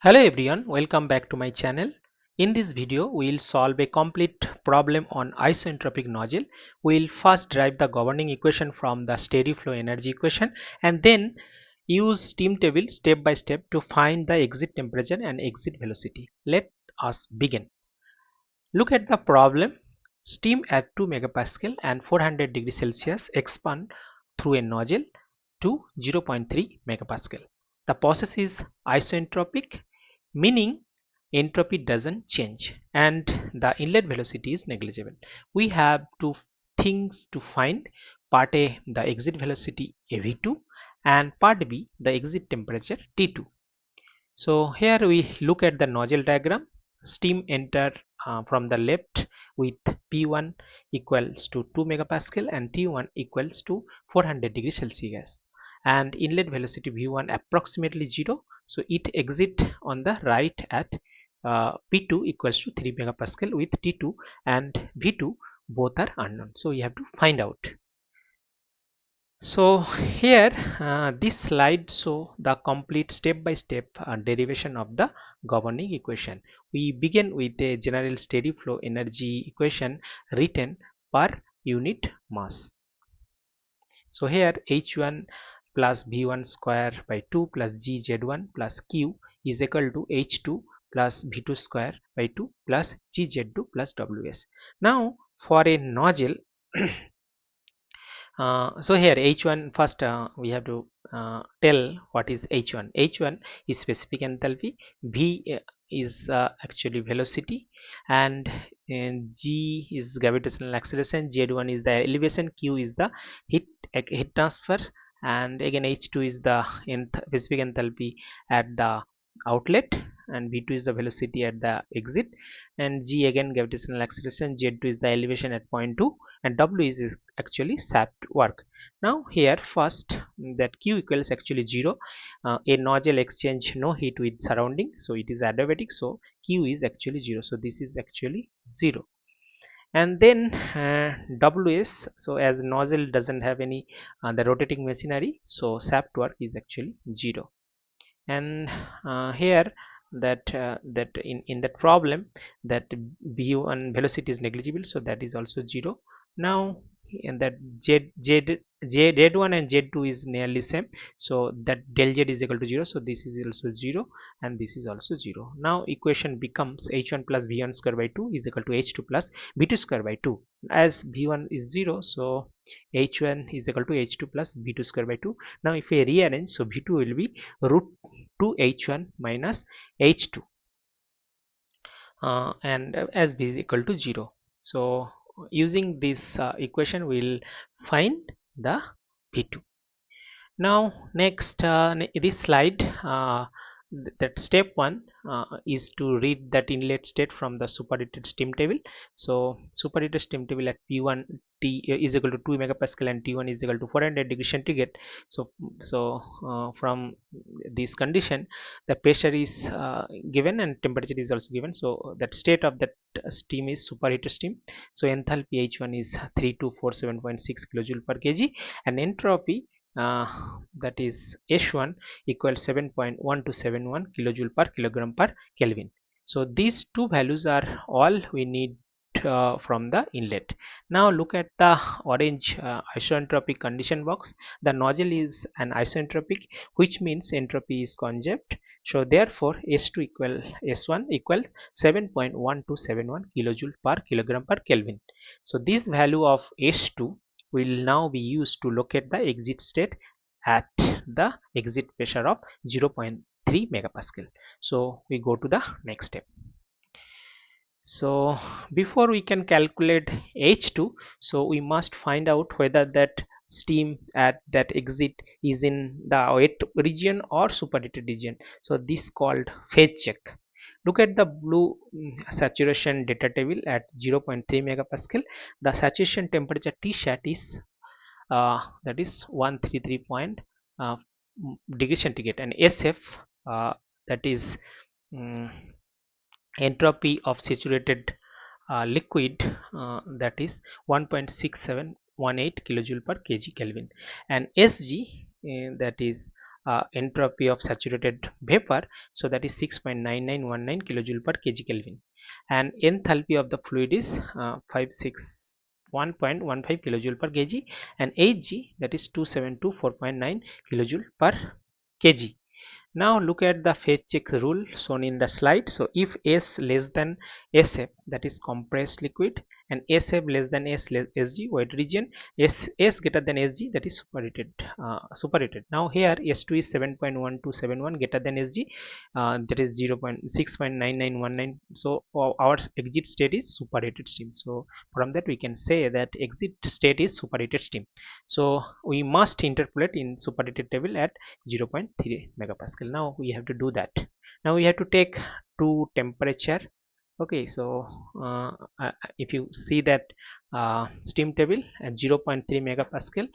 Hello everyone, welcome back to my channel. In this video, we will solve a complete problem on isentropic nozzle. We will first derive the governing equation from the steady flow energy equation and then use steam table step by step to find the exit temperature and exit velocity. Let us begin. Look at the problem. Steam at 2 megapascal and 400 degrees Celsius expand through a nozzle to 0.3 megapascal. The process is isentropic, meaning entropy doesn't change and the inlet velocity is negligible. We have two things to find: part A the exit velocity V2 and part B the exit temperature T2. So here we look at the nozzle diagram. Steam enter from the left with P1 equals to 2 megapascal and T1 equals to 400 degrees Celsius, and inlet velocity V1 approximately 0. So it exit on the right at P2 equals to 3 megapascal with T2 and V2 both are unknown. So you have to find out. So here this slide show the complete step-by-step derivation of the governing equation. We begin with a general steady flow energy equation written per unit mass. So here H1 plus V1 square by 2 plus GZ1 plus Q is equal to H2 plus V2 square by 2 plus GZ2 plus WS. Now for a nozzle so here H1 first we have to tell what is H1. H1 is specific enthalpy, V is actually velocity, and G is gravitational acceleration, Z1 is the elevation, Q is the heat transfer, and again H2 is the specific enthalpy at the outlet, and V2 is the velocity at the exit, and G again gravitational acceleration, Z2 is the elevation at point 2, and W is actually shaft work. Now here first that Q equals actually 0. A nozzle exchange no heat with surrounding, so it is adiabatic, so Q is actually 0, so this is actually 0. And then WS, so as nozzle doesn't have any the rotating machinery, so shaft work is actually 0. And here that in that problem that v1 velocity is negligible, so that is also 0. Now and that z1 and z2 is nearly same, so that del z is equal to 0, so this is also 0 and this is also 0. Now equation becomes h1 plus v1 square by 2 is equal to h2 plus v2 square by 2. As v1 is 0, so h1 is equal to h2 plus v2 square by 2. Now if we rearrange, so v2 will be root 2 h1 minus h2 and as b is equal to 0. So using this equation we will find the v2. Now next this slide that step 1 is to read that inlet state from the superheated steam table. So superheated steam table at P1 T is equal to 2 megapascal and T1 is equal to 400 degrees centigrade. So from this condition the pressure is given and temperature is also given. So that state of that steam is superheated steam. So enthalpy H1 is 3247.6 kilojoule per kg and entropy that is H1 equals 7.1271 kilojoule per kilogram per Kelvin. So these two values are all we need from the inlet. Now look at the orange isentropic condition box. The nozzle is an isentropic, which means entropy is conserved. So therefore S2 equal S1 equals 7.1271 kilojoule per kilogram per Kelvin. So this value of S2 will now be used to locate the exit state at the exit pressure of 0.3 megapascal. So we go to the next step. So before we can calculate H2, so we must find out whether that steam at that exit is in the wet region or superheated region. So this called phase check. Look at the blue saturation data table at 0.3 megapascal. The saturation temperature Tsat is that is 133 degree centigrade, and SF that is um, entropy of saturated liquid that is 1.6718 kilojoule per kg Kelvin, and Sg that is entropy of saturated vapor, so that is 6.9919 kilojoule per kg Kelvin, and enthalpy of the fluid is 561.15 kilojoule per kg, and Hg, that is 2724.9 kilojoule per kg. Now look at the phase check rule shown in the slide. So if S less than SF, that is compressed liquid, and SF less than Sg, wet region, S greater than Sg, that is superheated. Superheated. Now here S2 is 7.1271 greater than Sg, that is 0.6.9919. So our exit state is superheated steam. So from that we can say that exit state is superheated steam. So we must interpolate in superheated table at 0.3 megapascal. Now we have to do that. Now we have to take two temperature. Okay, so if you see that steam table at 0.3 megapascal,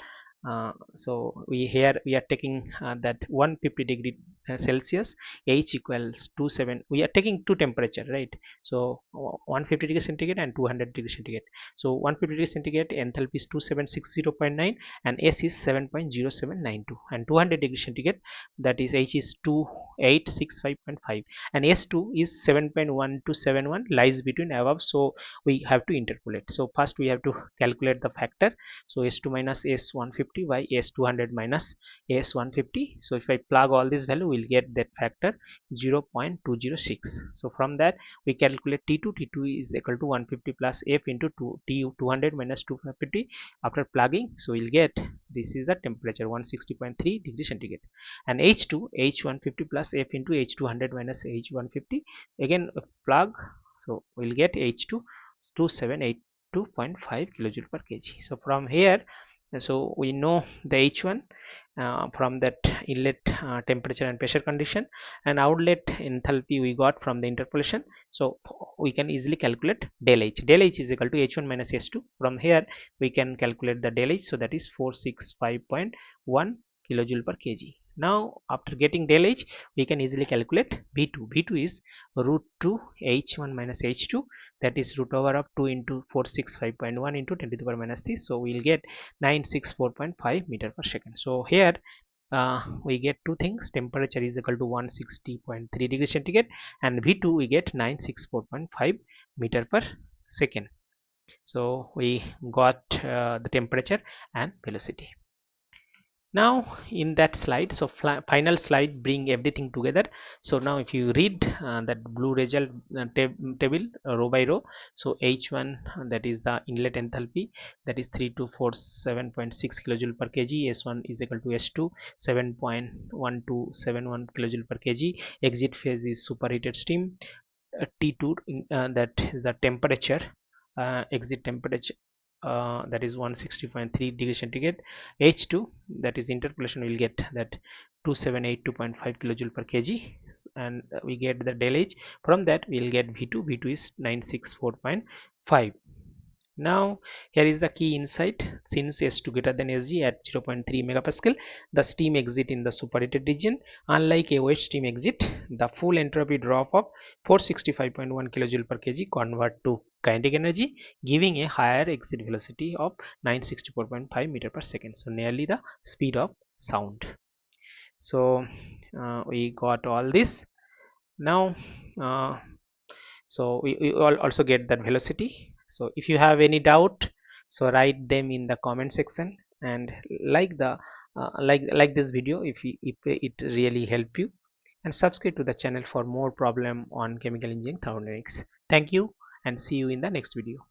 so we are taking that 150 degree Celsius, H equals 27. We are taking two temperature, right? So 150 degree centigrade and 200 degree centigrade. So 150 degree centigrade enthalpy is 2760.9 and S is 7.0792, and 200 degree centigrade, that is H is 2865.5, and S2 is 7.1271, lies between above. So we have to interpolate. So first we have to calculate the factor. So S2 minus S150 by S200 minus S150. So if I plug all this value, we'll get that factor 0.206. So from that we calculate T2. T2 is equal to 150 plus F into 200 minus 250 after plugging. So we'll get, this is the temperature, 160.3 degree centigrade, and H2, H150 plus F into H200 minus H150, again plug. So we'll get H2 2782.5 kilojoule per kg. So from here, so we know the H1 from that inlet temperature and pressure condition, and outlet enthalpy we got from the interpolation. So we can easily calculate del H. Del H is equal to H1 minus S2. From here we can calculate the del H. So that is 465.1 kilojoule per kg. Now after getting del H, we can easily calculate V2. V2 is root 2 H1 minus H2, that is root over of 2 into 465.1 into 10 to the power minus 3. So we will get 964.5 meter per second. So here we get two things: temperature is equal to 160.3 degrees centigrade, and V2 we get 964.5 meter per second. So we got the temperature and velocity. Now in that slide, so final slide bring everything together. So now if you read that blue result table row by row, so H1, that is the inlet enthalpy, that is 3247.6 kilojoule per kg. S1 is equal to S2 7.1271 kilojoule per kg. Exit phase is superheated steam. T2, that is the temperature, exit temperature, that is 160.3 degrees centigrade. H2, that is interpolation, will get that 2782.5 kilojoule per kg, and we get the del H. From that we will get V2. V2 is 964.5. Now here is the key insight: since S2 greater than Sg at 0.3 megapascal, the steam exit in the superheated region. Unlike a wet steam exit, the full entropy drop of 465.1 kilojoule per kg convert to kinetic energy, giving a higher exit velocity of 964.5 meter per second. So nearly the speed of sound. So we got all this. Now so we also get that velocity. So if you have any doubt, so write them in the comment section, and like the like this video if it really help you, and subscribe to the channel for more problem on chemical engineering thermodynamics. Thank you, and see you in the next video.